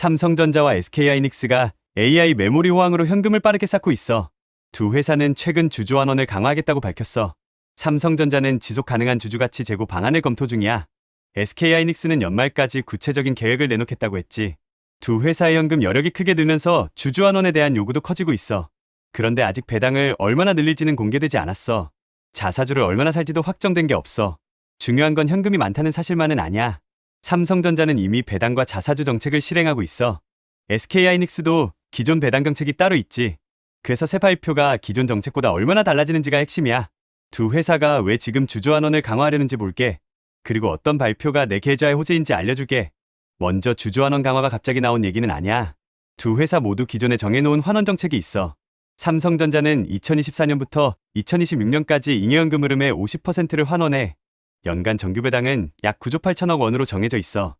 삼성전자와 SK하이닉스가 AI 메모리 호황으로 현금을 빠르게 쌓고 있어. 두 회사는 최근 주주 환원을 강화하겠다고 밝혔어. 삼성전자는 지속 가능한 주주가치 제고 방안을 검토 중이야. SK하이닉스는 연말까지 구체적인 계획을 내놓겠다고 했지. 두 회사의 현금 여력이 크게 늘면서 주주 환원에 대한 요구도 커지고 있어. 그런데 아직 배당을 얼마나 늘릴지는 공개되지 않았어. 자사주를 얼마나 살지도 확정된 게 없어. 중요한 건 현금이 많다는 사실만은 아니야. 삼성전자는 이미 배당과 자사주 정책을 실행하고 있어. SK하이닉스도 기존 배당 정책이 따로 있지. 그래서 새 발표가 기존 정책보다 얼마나 달라지는지가 핵심이야. 두 회사가 왜 지금 주주 환원을 강화하려는지 볼게. 그리고 어떤 발표가 내 계좌의 호재인지 알려줄게. 먼저 주주 환원 강화가 갑자기 나온 얘기는 아니야. 두 회사 모두 기존에 정해놓은 환원 정책이 있어. 삼성전자는 2024년부터 2026년까지 잉여현금 흐름의 50%를 환원해. 연간 정규 배당은 약 9조 8천억 원으로 정해져 있어.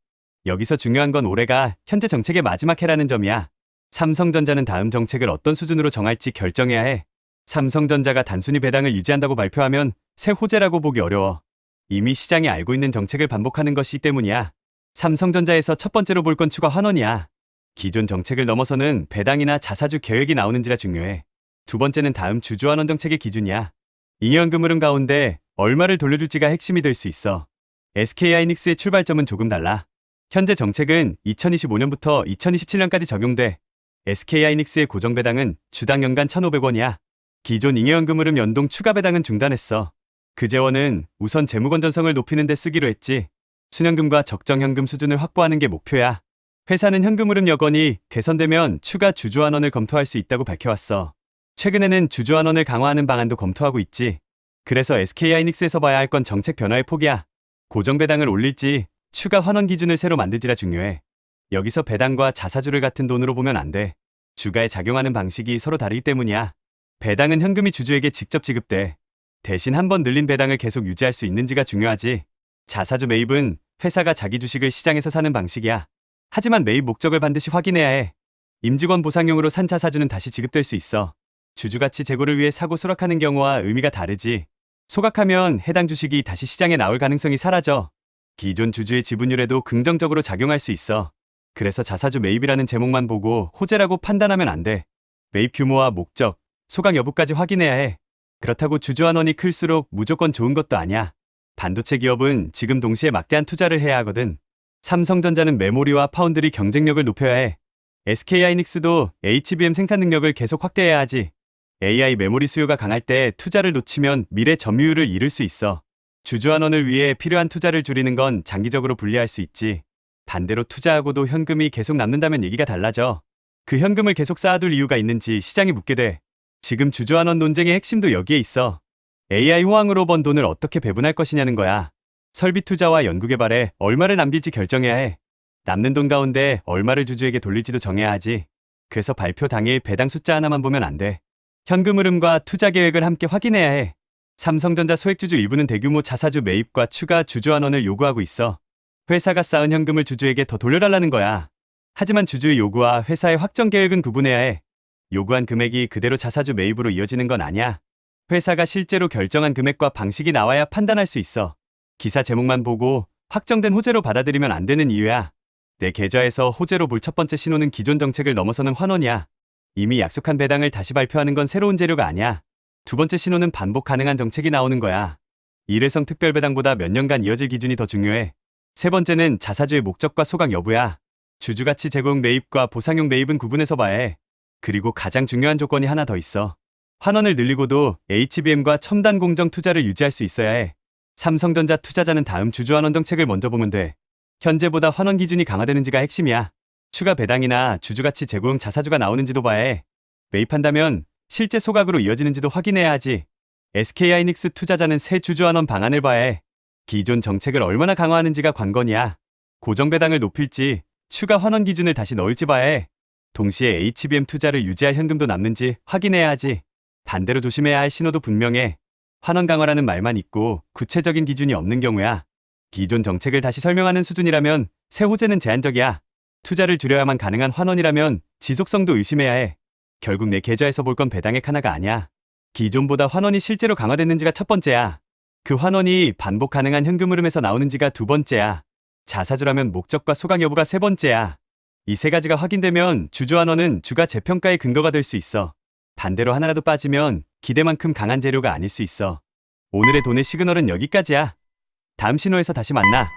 여기서 중요한 건 올해가 현재 정책의 마지막 해라는 점이야. 삼성전자는 다음 정책을 어떤 수준으로 정할지 결정해야 해. 삼성전자가 단순히 배당을 유지한다고 발표하면 새 호재라고 보기 어려워. 이미 시장이 알고 있는 정책을 반복하는 것이기 때문이야. 삼성전자에서 첫 번째로 볼 건 추가 환원이야. 기존 정책을 넘어서는 배당이나 자사주 계획이 나오는지가 중요해. 두 번째는 다음 주주 환원 정책의 기준이야. 잉여현금 흐름 가운데 얼마를 돌려줄지가 핵심이 될 수 있어. SK하이닉스의 출발점은 조금 달라. 현재 정책은 2025년부터 2027년까지 적용돼. SK하이닉스의 고정 배당은 주당 연간 1,500원이야. 기존 잉여현금 흐름 연동 추가 배당은 중단했어. 그 재원은 우선 재무 건전성을 높이는 데 쓰기로 했지. 순현금과 적정 현금 수준을 확보하는 게 목표야. 회사는 현금 흐름 여건이 개선되면 추가 주주 환원을 검토할 수 있다고 밝혀왔어. 최근에는 주주 환원을 강화하는 방안도 검토하고 있지. 그래서 SK하이닉스에서 봐야 할 건 정책 변화의 폭이야. 고정 배당을 올릴지 추가 환원 기준을 새로 만들지라 중요해. 여기서 배당과 자사주를 같은 돈으로 보면 안 돼. 주가에 작용하는 방식이 서로 다르기 때문이야. 배당은 현금이 주주에게 직접 지급돼. 대신 한 번 늘린 배당을 계속 유지할 수 있는지가 중요하지. 자사주 매입은 회사가 자기 주식을 시장에서 사는 방식이야. 하지만 매입 목적을 반드시 확인해야 해. 임직원 보상용으로 산 자사주는 다시 지급될 수 있어. 주주가치 제고를 위해 사고 소락하는 경우와 의미가 다르지. 소각하면 해당 주식이 다시 시장에 나올 가능성이 사라져. 기존 주주의 지분율에도 긍정적으로 작용할 수 있어. 그래서 자사주 매입이라는 제목만 보고 호재라고 판단하면 안 돼. 매입 규모와 목적, 소각 여부까지 확인해야 해. 그렇다고 주주 환원이 클수록 무조건 좋은 것도 아니야. 반도체 기업은 지금 동시에 막대한 투자를 해야 하거든. 삼성전자는 메모리와 파운드리 경쟁력을 높여야 해. SK하이닉스도 HBM 생산 능력을 계속 확대해야 하지. AI 메모리 수요가 강할 때 투자를 놓치면 미래 점유율을 잃을 수 있어. 주주 환원을 위해 필요한 투자를 줄이는 건 장기적으로 불리할 수 있지. 반대로 투자하고도 현금이 계속 남는다면 얘기가 달라져. 그 현금을 계속 쌓아둘 이유가 있는지 시장이 묻게 돼. 지금 주주 환원 논쟁의 핵심도 여기에 있어. AI 호황으로 번 돈을 어떻게 배분할 것이냐는 거야. 설비 투자와 연구개발에 얼마를 남길지 결정해야 해. 남는 돈 가운데 얼마를 주주에게 돌릴지도 정해야 하지. 그래서 발표 당일 배당 숫자 하나만 보면 안 돼. 현금 흐름과 투자 계획을 함께 확인해야 해. 삼성전자 소액주주 일부는 대규모 자사주 매입과 추가 주주 환원을 요구하고 있어. 회사가 쌓은 현금을 주주에게 더 돌려달라는 거야. 하지만 주주의 요구와 회사의 확정 계획은 구분해야 해. 요구한 금액이 그대로 자사주 매입으로 이어지는 건 아니야. 회사가 실제로 결정한 금액과 방식이 나와야 판단할 수 있어. 기사 제목만 보고 확정된 호재로 받아들이면 안 되는 이유야. 내 계좌에서 호재로 볼 첫 번째 신호는 기존 정책을 넘어서는 환원이야. 이미 약속한 배당을 다시 발표하는 건 새로운 재료가 아니야. 두 번째 신호는 반복 가능한 정책이 나오는 거야. 일회성 특별 배당보다 몇 년간 이어질 기준이 더 중요해. 세 번째는 자사주의 목적과 소각 여부야. 주주가치 제공 매입과 보상용 매입은 구분해서 봐야 해. 그리고 가장 중요한 조건이 하나 더 있어. 환원을 늘리고도 HBM과 첨단 공정 투자를 유지할 수 있어야 해. 삼성전자 투자자는 다음 주주 환원 정책을 먼저 보면 돼. 현재보다 환원 기준이 강화되는지가 핵심이야. 추가 배당이나 주주가치 제고용 자사주가 나오는지도 봐야 해. 매입한다면 실제 소각으로 이어지는지도 확인해야 하지. SK하이닉스 투자자는 새 주주 환원 방안을 봐야 해. 기존 정책을 얼마나 강화하는지가 관건이야. 고정 배당을 높일지 추가 환원 기준을 다시 넣을지 봐야 해. 동시에 HBM 투자를 유지할 현금도 남는지 확인해야 하지. 반대로 조심해야 할 신호도 분명해. 환원 강화라는 말만 있고 구체적인 기준이 없는 경우야. 기존 정책을 다시 설명하는 수준이라면 새 호재는 제한적이야. 투자를 줄여야만 가능한 환원이라면 지속성도 의심해야 해. 결국 내 계좌에서 볼 건 배당액 하나가 아니야. 기존보다 환원이 실제로 강화됐는지가 첫 번째야. 그 환원이 반복 가능한 현금 흐름에서 나오는지가 두 번째야. 자사주라면 목적과 소각 여부가 세 번째야. 이 세 가지가 확인되면 주주환원은 주가 재평가의 근거가 될 수 있어. 반대로 하나라도 빠지면 기대만큼 강한 재료가 아닐 수 있어. 오늘의 돈의 시그널은 여기까지야. 다음 신호에서 다시 만나.